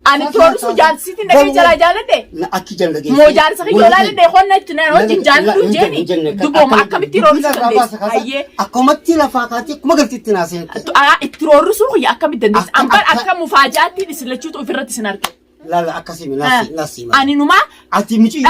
أنا تورس وجال سيتي نجي جلا جالده لا أكيد جالده مو جال سخي جلا لده خون نتنا نوجين جال جيني دبوا ما كم تيرورس أيه أكمل تلا فاكاتي كم قلت تناسين التورس هو أكم الدنيس أمبر أكم مفاجآت نسلتشوت وفرت سنارك لا أكاسي ناسي أنا نما أتي ميجي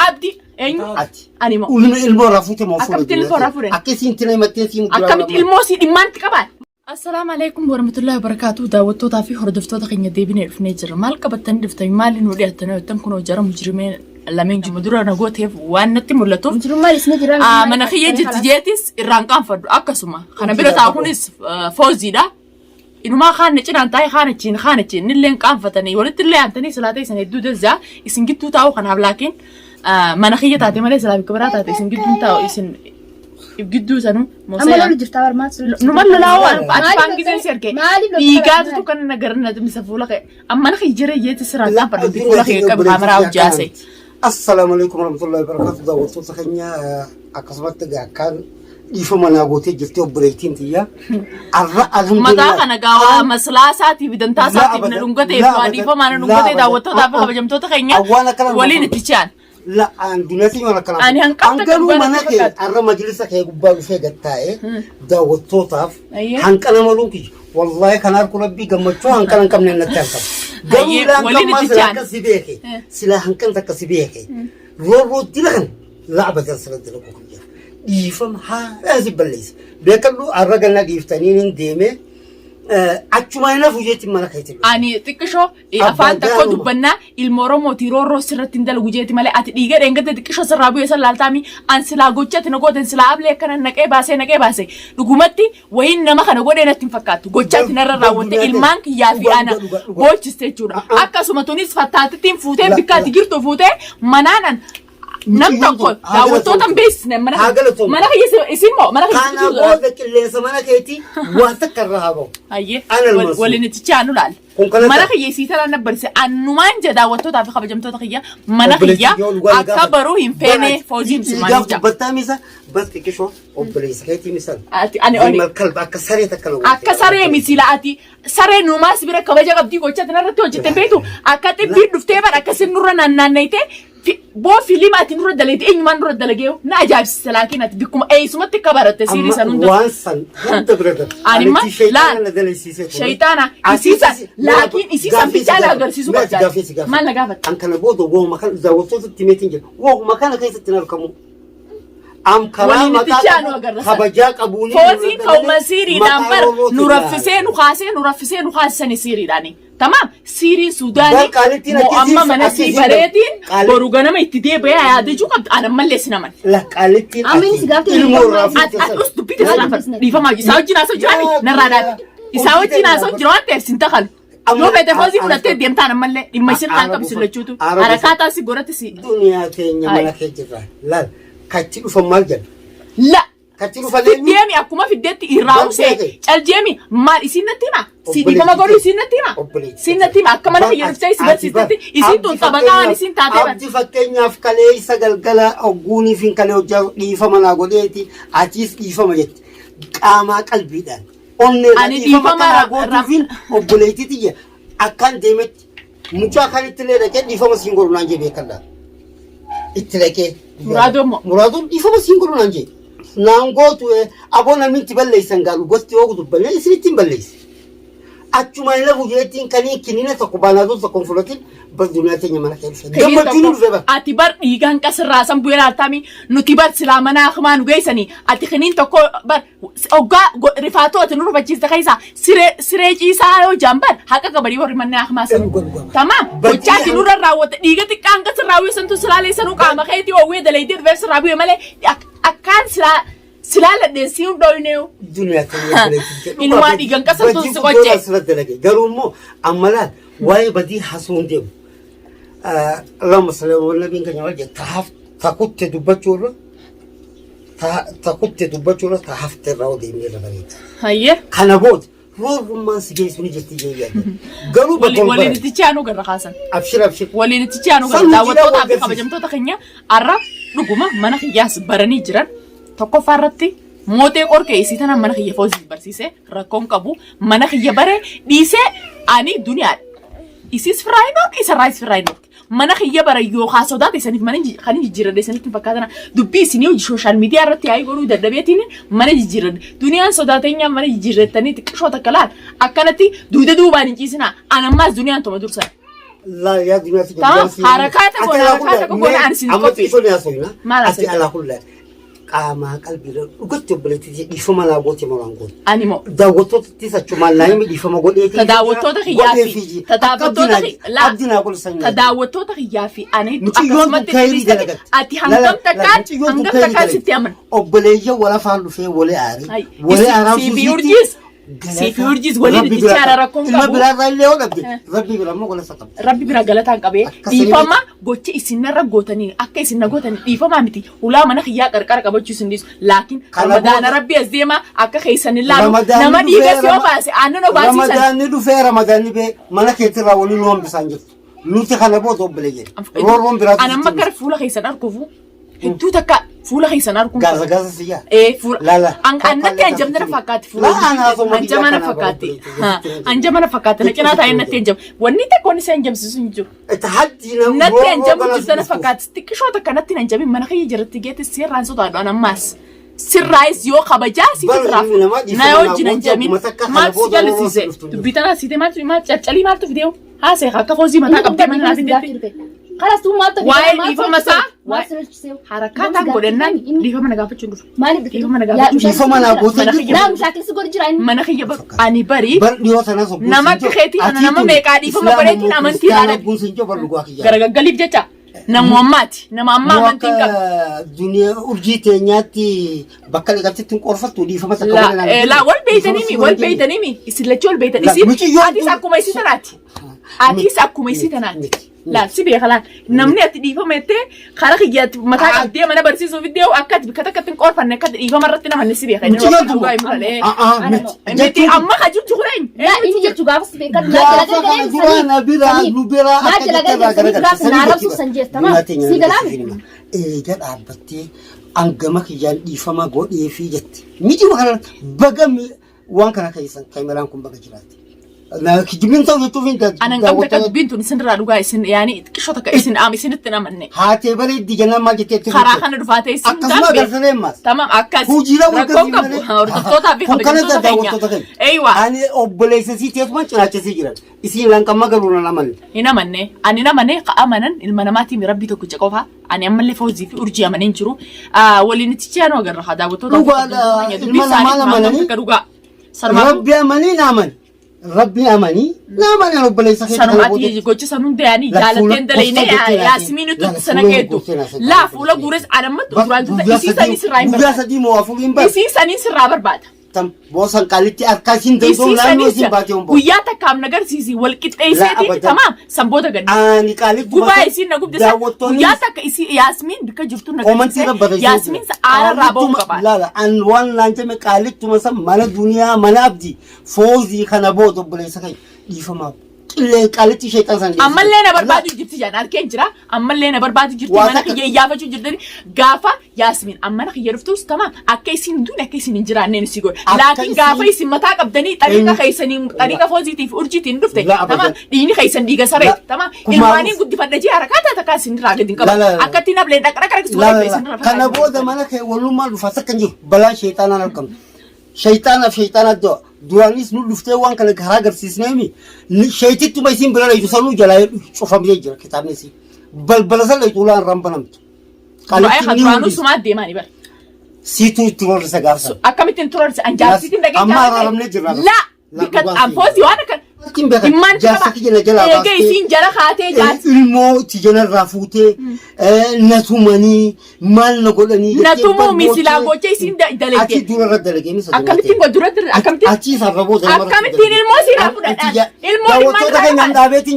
أبدي أينو أنا ما المرافوت موفور أكمل المرافورة أكاسي انتنا متنسي أكمل الموسي إيمان تكبر السلام عليكم ورحمة الله وبركاته دعوتو تافي هردفتو تخيني ديبين الفنيجر مالك بتن دفتي مالي نودي هتنا وتنكونوا جرى مجرمين لمن جمدورا نقول هيف وانتي ملتو مجرم مالي اسمه جرى مناخية جتجيتس إيرانكان فرد أكسوما خنا بيرو تاكونيس فوزي دا إنه ما خان نجنا أنتاي خان نجين نلين كان فتني ولد اللي أنتني سلاتي سنة دودة زا يسنجد تاو خنا بلاكين مناخية تاتي مالي سلامي كبرات تاتي يسنجد تاو يسن يبجدوا سنو أما لو جفتها برمات نمال لا هو أتفهم كذا سيركي يقعد تو كنا نقرنا تمسفولا خي أما نخي جري جيت سرعة لا برد تقول خي كاميرا وجاسي السلام عليكم ورحمة الله وبركاته دعوتو تخيني أكسبت كان يفهمنا قوتي جفتي وبريتين تيا الحمد لله ما أنا قاوا مسلاساتي بدن تاساتي من لونغتي فادي فما لونغتي دعوتو تابع بجمتو تخيني ولين تيجان لا عندنا سيما نكلام أنا هنقولوا مناكي أنا مجلسك هي قبال في قطعة دعوت توطف هنقول ملوكي والله كان أقول ربي قمتشو هنقول كم نتكلم قبل أن كم سلا كسبيكي سلا هنقول تكسبيكي رو تلهن لعبة السنة تلقوكي يفهم ها هذي بليس بيكلو الرجال نجيب تانين ديمه أشوفنا فوجيت مناخيتي أني تكشو أفان تكو دبنا المورو تيرورو سرتين دل وجيت ماله أتديجر إنك تكشو سرابو يسال لالتامي أنسلا جوتشة تنقول أنسلا قبل كنا نكى باسه نقومتي وين نما خنا قولي نتفكات جوتشة تنرى راوند المانك يافي أنا بوتش استيجورا أكاسو ماتونيس فتاة تيم فوتة بكات جيرتو فوتة منانا نمتقول دعوتو تنبيس نمنا هي اسمه منا أنا أقول لك اللي سمعنا كيتي واتكررها بو أيه ولا نتيجانو لال منا هي سيتلا نبرس أنو ما نجد دعوتو تافي خبجمتو تخيا منا هي أكبروا هم فيني فوزين سمعني جا بتاميسا بس كيشو أوبليس كيتي مثال أنا أقول الكلب أكسري تكلم أكسري مثيلاتي سري نوماس بيرك كبجة قبدي قوتشة تنرتو جتن بيتو أكتب بيد دفتيبر أكسر نورنا نانيته بو فيلم أتنور دليت إيه ما نور دلجيو ناجاب سلاكين أتبيكم أي سمة تكبرت تسيري سنون ده وانسان أنت برادر أنا ما لا شيطانا إسيسا لكن إسيسا بيجانا أقدر سيسو بجانا ما لقافت أنك نبودو وهو مكان زوجته تيمتين وهو مكان كيس تنركمو أم كلام مكان خبجاك أبوني فوزي كوما سيري نامبر نورفسين وخاسين سيري داني تمام سيري سوداني مؤمن من سيبريتين بروجانا ما يتدي بيا هذا جو قد أنا مللس نمان لا قالتين أمين سجابتي أتوست بيت سلافر ريفا ما يساوي جنا سو جراني نرادات يساوي جنا سو جران تفسين تخل لو بيت فوزي ولا تدي أنت أنا ملل يمشي كان كم سلوتشوتو حركات سيجورة سي دنيا تينيا ملاك جفا لا كتير فمال جد لا كتير فلين جيمي أكما في الدت إيراوسي الجيمي ما يصير نتيما سيدي فما قالوا يصير نتيما سين نتيما أكما أنا يرفسي سبت يصير تطبقان يصير تعتبر أبدي فكني في كله سجل كلا أقولي في كله جا يفهم أنا قوليتي أتيس يفهم جت أما قلبي ده أنا يفهم أنا قولي فين أقوليتي تيجي أكان ديمت مجاكرة تلي لكن يفهم سينغول نانجي بيكلا إتلكي مرادو يفهم سينغول نانجي نانغوتو أبونا من تبلي سنغالو غوستي وغدو بلي يسريتين بليس أتشوما يلفو جيتين كاني كنينة تقبانا دو تقنفلتين بس دنيا تيني مانا كيف جمتينو الفبا أتبار إيغان كسر راسم بوير آتامي نتبار سلامنا أخمان وغيساني أتخنين تقو بار أوغا رفاتو أتنور بجيز تخيسا سريجي سايو جامبار حقا كبري ورمنا أخماسا تمام وجاتي نور الراوة إيغا تكان كسر راوي سنتو سلالي سنو قاما خيتي ووي دليدير فيرس راوي مالي أكان سلالة ديسيون دوينيو دنيا تانية إنه ما ديجان كسر تنسوجي قالوا أملا واي بدي حسون ديو اللهم صل على النبي كان يقول تاكوت دبچورا تاكوت دبچورا تحفت راو دي مير بريت هيه كان بود روما سجيس من جتي جاي قالوا ولي نتيجانو غير حسن ابشر ولي نتيجانو غير داوتو تابي خبجمتو تخنيا عرف نغوما من خياس برني جران تكو فارتي موتي قركي سيتنا من خيه فوز برسيسه ركون كبو من خيه بره ديسه أني دنيا isis firaayinoon isa raayis firaayinoon mana khiyya barayyoo khaasodaat isaniif mana kan jijjiirade isanitti fakkaatana dubbii isin yoo social media irratti ay godhuu dadhabeetiin mana jijjiirade duniyaan sodaatenya mana jijjiirrettanii xiqqishoo takkalaan akkanatti duuda duubaan hin ciisina anammaas duniyaan toma dursan la ya dunia fi harakata goona ansin qofi so ya soina Mala ati ala kullu qama qalbi dhugaatti obboleetti dhiifama naa gooti malangoon animo daawwattoota tisa chuma laayimi dhiifama godhee fi tadaawwattoota khiyyaa fi ani akkasumatti ati hangam takkaan sitti aman obboleeyya wala faan dhufee wale aaraan Sifi urjis wali dichara rakkoon qabu. Ilma biraa illee yoo dhabde rabbi biraa immoo gola sakam. Rabbi biraa galataan qabee dhiifama gocha isinirra gootanii akka isinna gootanii dhiifama miti. Ulaa mana khiyyaa qarqara qabachuu isin dhiisu. Laakiin Ramadaana rabbi as deema akka keessan ilaalu nama dhiigas yoo baase aannan obaasisan. Ramadaanni dhufee Ramadaanni bee mana keetirraa waliin waan bisaan jirtu. Nuti kana booda obboleeyye. Roorroon biraa. Anamma gara fuula keessan arkufu. Hedduu takka fuula keessan arkufu. Gaasa siyyaa. Fuula. Annatti anjamna fakkaatti fuula. Anjamana fakkaatti. Anjamana fakkaatti. Na cinaa taa'ee natti anjam. Wanni takkoon isa anjamsiisu hin jiru. Natti anjamu jirtu na fakkaatti. Xiqqishoo takka natti hin anjamin mana kiyya jirti geetti sirraan sotaadhu anammaas. Sirraayis yoo kabajaa si tiraafu. Na yoo wajjin anjamin. Maal si jallisiise? Dubbii tanaa siite maal caccalii maaltu fideewu? Haasee akka foozii mataa qabdee mana naa fideetti. خلاص تو ما تقدر واي ديفما سا حركات غودنان ديفما نغافچو ندف مالي ديفما نغافچو ديفما نغوتو لا مشاكل سغور جراين منخيه اني بري بر ديو تناسو نمك خيتي انا نما ميقا ديفما بريتي نمنتي انا بونسنجو برلغوا كيا غرغغليف جتا نمومات نماما منتين دنيا urjite nyati bakal gatti tun qorfatu difama sakabana لا wal beytanimi isilachol beytan isi ati sakuma isi tanati ati sakuma isi tanati لا سيبي خلاص نمني أتديفه متى خلاص يجت متى قديه ما أنا برسيسه فيديو أكاد بكتة كتن قرف أنا كاد ديفه مرة تنا من نسيبي خلينا نروح نقول متى أما خجوب تقولين لا إني جت تجاب سبيكر لا لا بيرا نبيرا ما جلنا نعرف سنجست تمام سيجلام جد عبتي أنجمك يجان ديفه ما قول يفيجت ميجي وخلاص بقى وان كنا كيسان كاميرانكم بقى جراتي لا كجبين تو تو فين انا قبل كجبين تو نسن رادوغا اسن يعني كشوتك اسن ام اسن تنامني هاتي بلي ديجنا ما جتت خراخن دفاتي اسن تمام اكاس فوجيرا وكذا توتا بي خبر ايوه اني اوبليس سي تيت ما تشاچ سيجرا اسين لان كما غلونا نمن هنا مني اني نمني امنن المناماتي مربي تو كجقوفا اني امل فوزي في ارجي امنين جرو ولي نتيجه نو غرخا داوتو ربي امني نامن ربي أماني لا ماني رب ليس خير سنوات يجي كوتش سنون دياني جالتين دليني ياسمين تسنكيتو لا فولا غورس أرمت دوران تيسي ساني سرايم برباد سدي موافقين بس تيسي ساني سرا برباد تم بوسان كالتي أركاسين دندون لا نوسين باتيهم بو ويا تكام نجار سيسي والكت أيسيتي تمام سامبودا غني أني كالت غوبا أيسين نقول دسا ويا تك إيسي ياسمين بكا جفتو نجار ياسمين سأرا رابو كبار لا أن وان لانجة مكالت تمسا مانا دنيا مانا أبدي فوزي خنابو تبلي سكاي يفهم اللي قالت شيطان سان اما لنا برباد جبت جان اركين جرا اما لنا برباد جبت ما يافچو جدري غافا ياسمين اما نخ يرفتوس تمام اكيسين دون اكيسين جرا نين سيغو لكن غافا يسمتا قبدني طريقه خيسني طريقه بوزيتيف ارجيتي ندفت تمام ديني خيسن ديغا سري تمام الماني قد فدجي حركات تكاسين راغدين كبا اكتينا بلين دقرك سوي بيسن كان بودا مالك ولو ما فسكنجو بلا شيطان نلكم شيطان دو دوانيس نو لفتة وان كان غراغر سيسنامي شيطان تو بيسين بلا يسانو جلاي شوفام يجرا كتاب نسي بلبلسل يطولان رامبنمت قال اي خطوانو سمات ديماني بر سيتو ترور سغارس اكمتين ترور انجاب سيتين دقيقه اما رامن جرا لا بكت انفوزي وانا كان إيمان جالسك جل جلا جايسين جرا خاتي جالس المو تجنا رافوتي نتومني مال نقولني نتومو مثلا بوجيسين دلجي أكيد دور الدلجي مثلا أكملتين بدور أكملتين أكيد سربوا زي أكملتين الموسي رافودا المو ما تقدر نعم دابتين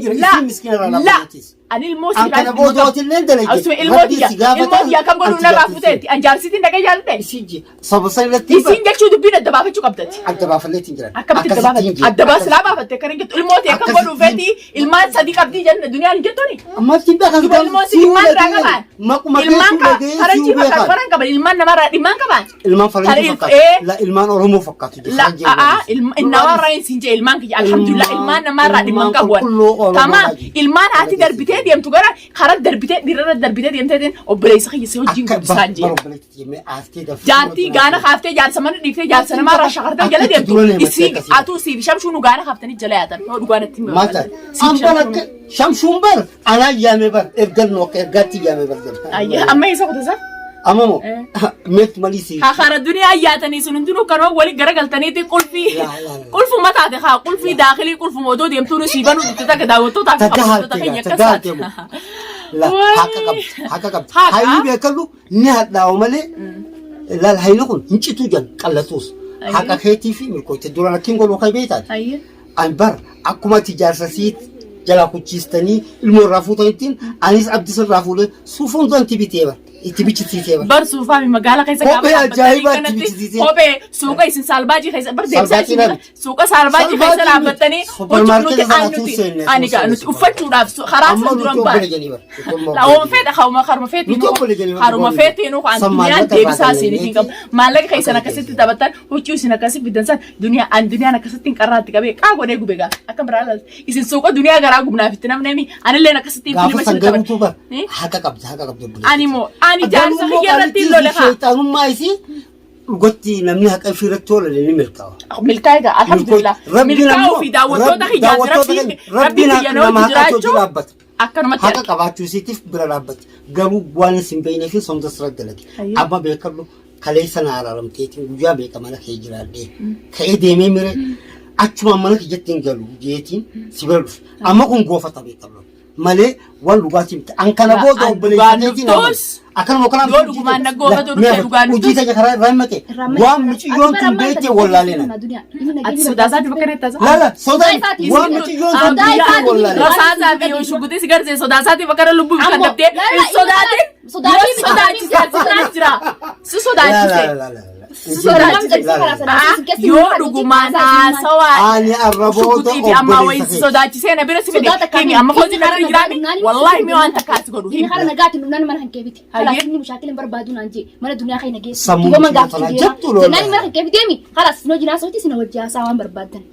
جرا لا ani ilmoo An kana boodootillee dalage. Asuma ilmoo kam godhu narraa futeetti. An jaarsitiin dhaqee jaallatte. Isiji saba sanatti. Isin jechuu dubbiin adda baafachuu qabdatti. Adda baafallee hin jiran. Akkamitti adda baafatte? Adda baaslaa baafatte kan hin jettu ilmooti akkam godhuu feeti ilmaan sadii qabdii jenna duniyaan hin jettuuni. Amma timba kan ilmooti ilmaan irraa qaban. ilmaan faranjii fakkaatu faran qaban ilmaan namarraa dhimmaan qaban. Ilmaan faranjii fakkaatu. Ilmaan Oromoo fakkaatu. Innawaa irraa hin jee ilmaan kiyya alhamdulillah ilmaan namarraa dhimmaan qabuun. Tamaam ilmaan haati darbitee deemtu gara karaa darbitee dhiirarra darbitee deemteetiin obboleessa kiyya si wajjin guddisaan jee. Jaartii gaana kaaftee jaarsa mana dhiiftee jaarsa namarraa shakartee jala deemtu. Isii atuu siifi shamshuun gaana kaaftanii jala yaatan. Yoo dhugaanatti hin Mata. Ambalak shamshuun bar anaa yaame bar ergalnoo ergaatti yaame bar. Amma isa kutasa? Amamo meet malisi. Khara dunia yaatanii sun hundinuu kanoo wali garagaltaniiti qulfu mataate haa qulfi daakhilii qulfu moodoo deemtuun siibanuu itti daawwattootaaf qabatoota keenya akkasaati. Haka qabdi. Hayyi beekalu ni hadhaawu malee laal hayyi kun hin cituu jan qallatuus. Haka keetii fi milkootti duraan akkin godhuu kan beektaati. An bar akkuma tijaarsasiit jala kuchistanii ilmoo irraa fuutaniittiin anis abdis irraa fuudhee suufuun doonti bitee bar. Itti bichisiisee bar. Bar suufaa fi magaala keessa kophee ajaa'ibaa itti bichisiisee. Kophee suuqa isin saalbaajii keessa bar deemsaa jiru. Suuqa saalbaajii keessa dhaabbattanii supermarketii nuti ani nuti uffachuudhaaf karaa san duran baar. Laawuma feeta haruma feetii haruma feetii nu kan duniyaan deebisaa seenii hin qabu. Maallaqa keessan akkasitti taphattan huccuu isin akkasitti bidansan duniyaan akkasitti hin qarraatti qabee qaa godhee gube gaa akka biraa laal isin suuqa duniyaa garaa gubnaaf itti namnemi anillee akkasitti filma isin taphattan. Haka qabdi. Ani moo ani jaarsa kiyyaarratti lola haa. Shayitaanummaa isii gotti namni haqa fiirratti oolan ni milkaawa. Milkaa'eega alhamdulillah. Milkaa'uu fi daawwattoota kiyyaa rabbiin nama haqa jiraachuu akkanumatti haqa qabaachuu isiitiif bira dhaabbate. Garuu waan isin beeknee fi somta sirra dalage. Amma beekamu kaleessa na araaramteetiin guyyaa beeka mana kee jiraadhee ka'ee deemee mire achuma mana kiyyatti hin galu jeetiin si bira dhufe. Amma kun goofata beekamu. Malee waan dhugaatii miti. An kana booda obboleessaneetiin akkanuma kanaan yoo dhugumaan naggoofatu dhufee dhugaan hojii ta'e karaa irraa himmate waan miciyyoon tun beektee wallaalena. Ati sodaasaati bakka nettaasa? Lala sodaa waan miciyyoon tun beektee wallaalena. Rasaasaa fi yoo shugutee si garsee sodaasaati bakka lubbuu kan dabdee sodaate sodaachisaa jira. Si sodaachise. Yoo dhugumaan haasawaa ani arraboota amma wayii sodaachisee na bira si fide kimi amma foon kana jiraami wallahi mi waan takkaati godhu hin kana nagaati nunnan mana kan keebiti khalas ni mushakil barbaadu nanje mana dunya khay nage Sammuu jabtu lola nani mana kan keebiti mi khalas no jina sooti sina wajja sawan barbaadan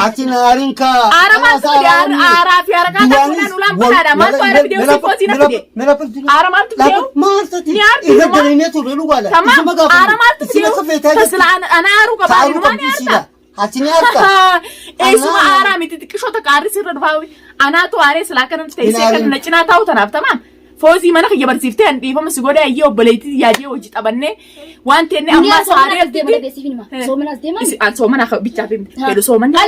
ati naarin ka aramantu arafi arakata kunan ulam banada mantu ara video si foon sina fide aramantu video maartati ira galineetu lugala tamam aramantu video tasla ana aru kabaari mani arta Hatini arta. Esuma ara miti tikishota kaarri sirra dhufaawi. Anaatu aaree silaa kanan teessee kan na cinaa taa'u tanaaf tamam. Foozii mana kiyya barsiiftee an dhiifama si godhe ayyee obboleettii yaadee hojii taphannee waan teenne amma saaree soomana bichaaf fedhu soomana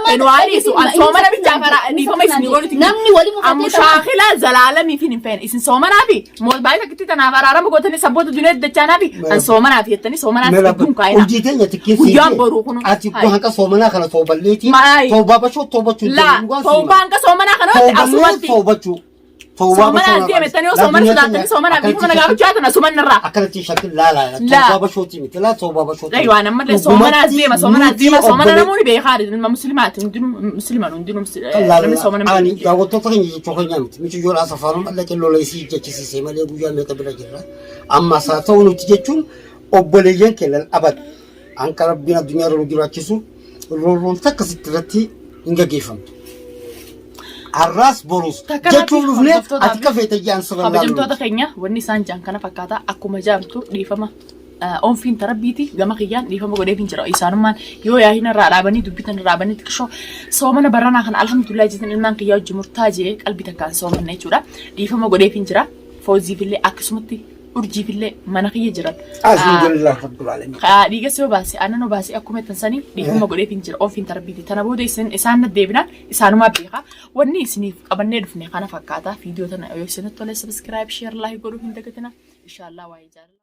fedhu haalisu soomana bichaaf dhiifama isin godhuti namni wali amma shaakila zalaalamii fi hin feene isin soomanaa fi baay'ee takkitti tanaaf araarama gootanii sabboota duneet dachaanaa fi an soomanaa fi jettanii soomanaa fi hedduun kaa'ina. Hojii teenya tikkiin guyyaan boruu kun ati kun hanqa soomanaa kana tooballeetii toobaa bashoo toobachuu toobaa hanqa soomanaa kana asumatti toobachuu. Soomana deeme tani o soomana sodaatani soomana bifa nagaa chaatana soomana irraa akkanatti shakil laala toobaa bashooti miti laa toobaa bashooti aywa namma soomana deema soomana namoonni beekaadha ilma muslimaati hundinuu muslimaan hundinuu namni soomana ani daawwattoota keenya jechuu keenya miti michi yoo laasa faanuma allaqee lola isii jechisiisee malee guyyaa meeqa bira jirra amma saa ta'u nuti jechuun obboleeyyan keenya abad hanqa rabbiin addunyaa irra jiraachisu roorroon takkasitti irratti hin gaggeeffamtu. Arras borus jechuun dhufnee ati kafeete jaan sirra laalu. Kabajamtoota keenya wanni isaan jaan kana fakkaata akkuma jaamtu dhiifama onfiin tarabbiiti gama kiyyaan dhiifama godheefin jira isaanummaan yoo yaahina irraa dhaabanii dubbitan irraa dhaabanii xiqqishoo soomana baranaa kana alhamdulillah jetan ilmaan kiyyaa hojii murtaa jee qalbii takkaan soomanna jechuudha dhiifama godheefin jira fooziifillee akkasumatti urjiifillee mana kiyya jiran. Alhamdulillah rabbil alamin. Dhiiga soo baase aannan baase akkuma tansanii dhiifama godheefin jira onfiin tarabbiiti tana booda isaan deebinaan isaanumaa beeka wanni isiniif qabannee dhufne kana fakkaata viidiyoo tana yoo isinatti tole subscribe share like godhuu hin dagatina inshallah waa'ee jaalala.